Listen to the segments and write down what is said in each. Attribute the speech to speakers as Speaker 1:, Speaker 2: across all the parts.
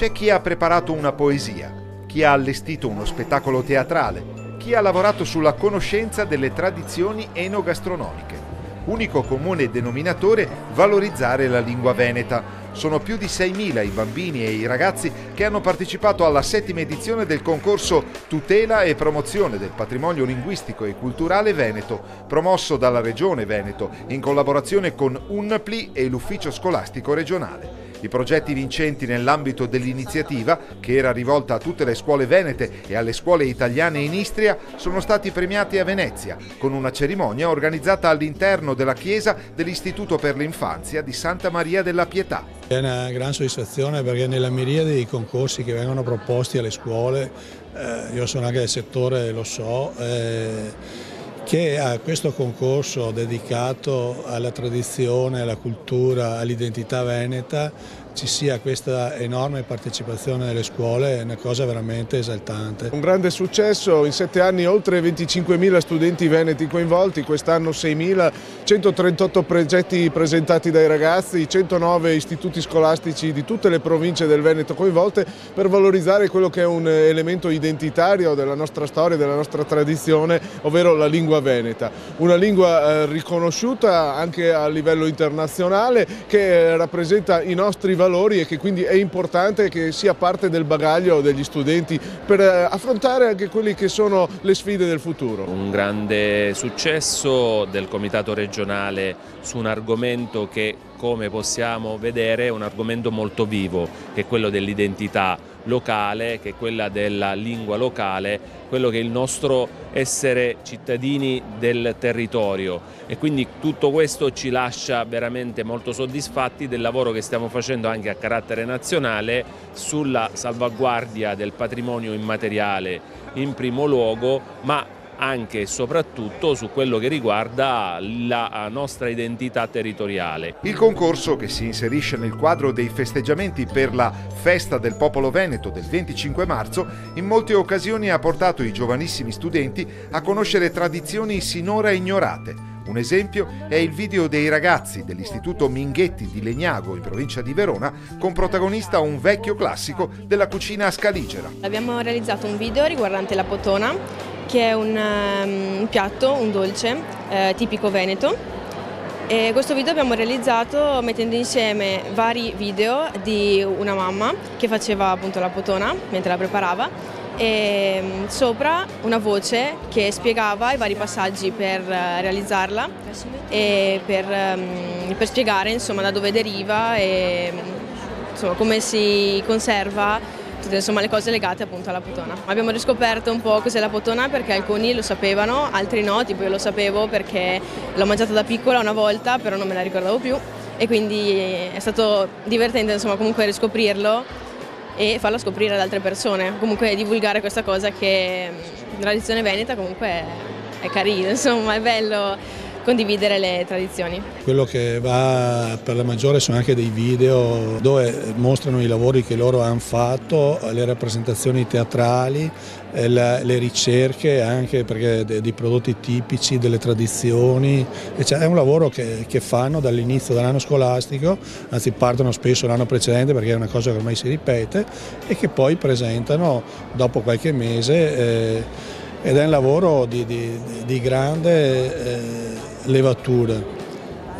Speaker 1: C'è chi ha preparato una poesia, chi ha allestito uno spettacolo teatrale, chi ha lavorato sulla conoscenza delle tradizioni enogastronomiche. Unico comune denominatore: valorizzare la lingua veneta. Sono più di 6.000 i bambini e i ragazzi che hanno partecipato alla 7ª edizione del concorso Tutela e promozione del patrimonio linguistico e culturale veneto, promosso dalla Regione Veneto in collaborazione con UNPLI e l'Ufficio Scolastico Regionale. I progetti vincenti nell'ambito dell'iniziativa, che era rivolta a tutte le scuole venete e alle scuole italiane in Istria, sono stati premiati a Venezia, con una cerimonia organizzata all'interno della chiesa dell'Istituto per l'Infanzia di Santa Maria della Pietà.
Speaker 2: È una gran soddisfazione perché nella miriade di concorsi che vengono proposti alle scuole, io sono anche del settore, lo so, che a questo concorso dedicato alla tradizione, alla cultura, all'identità veneta ci sia questa enorme partecipazione delle scuole è una cosa veramente esaltante.
Speaker 3: Un grande successo, in 7 anni oltre 25.000 studenti veneti coinvolti, quest'anno 6.000, 138 progetti presentati dai ragazzi, 109 istituti scolastici di tutte le province del Veneto coinvolte per valorizzare quello che è un elemento identitario della nostra storia, della nostra tradizione, ovvero la lingua veneta. Una lingua riconosciuta anche a livello internazionale che rappresenta i nostri valori e che quindi è importante che sia parte del bagaglio degli studenti per affrontare anche quelle che sono le sfide del futuro.
Speaker 4: Un grande successo del Comitato regionale su un argomento che, come possiamo vedere, è un argomento molto vivo, che è quello dell'identità locale, che è quella della lingua locale, quello che è il nostro essere cittadini del territorio, e quindi tutto questo ci lascia veramente molto soddisfatti del lavoro che stiamo facendo anche a carattere nazionale sulla salvaguardia del patrimonio immateriale in primo luogo, ma anche e soprattutto su quello che riguarda la nostra identità territoriale.
Speaker 1: Il concorso, che si inserisce nel quadro dei festeggiamenti per la Festa del Popolo Veneto del 25 marzo, in molte occasioni ha portato i giovanissimi studenti a conoscere tradizioni sinora ignorate. Un esempio è il video dei ragazzi dell'Istituto Minghetti di Legnago, in provincia di Verona, con protagonista un vecchio classico della cucina scaligera.
Speaker 5: Abbiamo realizzato un video riguardante la potona, che è un piatto, un dolce tipico veneto, e questo video abbiamo realizzato mettendo insieme vari video di una mamma che faceva appunto la potona mentre la preparava e sopra una voce che spiegava i vari passaggi per realizzarla e per spiegare insomma da dove deriva e insomma come si conserva, tutte insomma le cose legate appunto alla potona. Abbiamo riscoperto un po' cos'è la potona perché alcuni lo sapevano, altri no, tipo io lo sapevo perché l'ho mangiata da piccola una volta, però non me la ricordavo più, e quindi è stato divertente insomma comunque riscoprirlo e farla scoprire ad altre persone, comunque divulgare questa cosa che la tradizione veneta comunque è carina, insomma è bello condividere le tradizioni.
Speaker 2: Quello che va per la maggiore sono anche dei video dove mostrano i lavori che loro hanno fatto, le rappresentazioni teatrali, le ricerche anche perché dei prodotti tipici, delle tradizioni. È un lavoro che fanno dall'inizio dell'anno scolastico, anzi partono spesso l'anno precedente perché è una cosa che ormai si ripete, e che poi presentano dopo qualche mese ed è un lavoro di grande levatura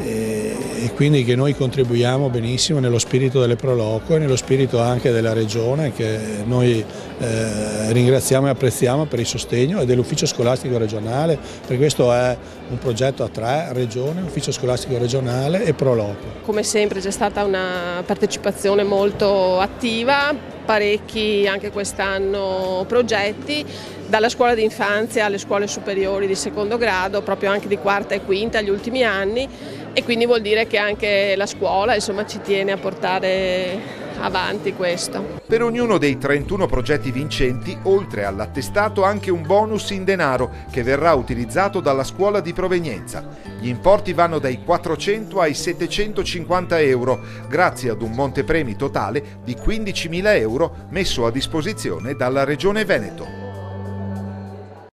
Speaker 2: e quindi che noi contribuiamo benissimo nello spirito delle Proloquio e nello spirito anche della Regione, che noi ringraziamo e apprezziamo per il sostegno, e dell'Ufficio Scolastico Regionale, perché questo è un progetto a 3: Regione, Ufficio Scolastico Regionale e Proloquio.
Speaker 6: Come sempre c'è stata una partecipazione molto attiva, parecchi anche quest'anno progetti, dalla scuola di infanzia alle scuole superiori di secondo grado, proprio anche di quarta e quinta gli ultimi anni, e quindi vuol dire che anche la scuola insomma ci tiene a portare avanti questo.
Speaker 1: Per ognuno dei 31 progetti vincenti, oltre all'attestato, anche un bonus in denaro che verrà utilizzato dalla scuola di provenienza. Gli importi vanno dai 400 ai 750 euro, grazie ad un montepremi totale di 15.000 euro messo a disposizione dalla Regione Veneto.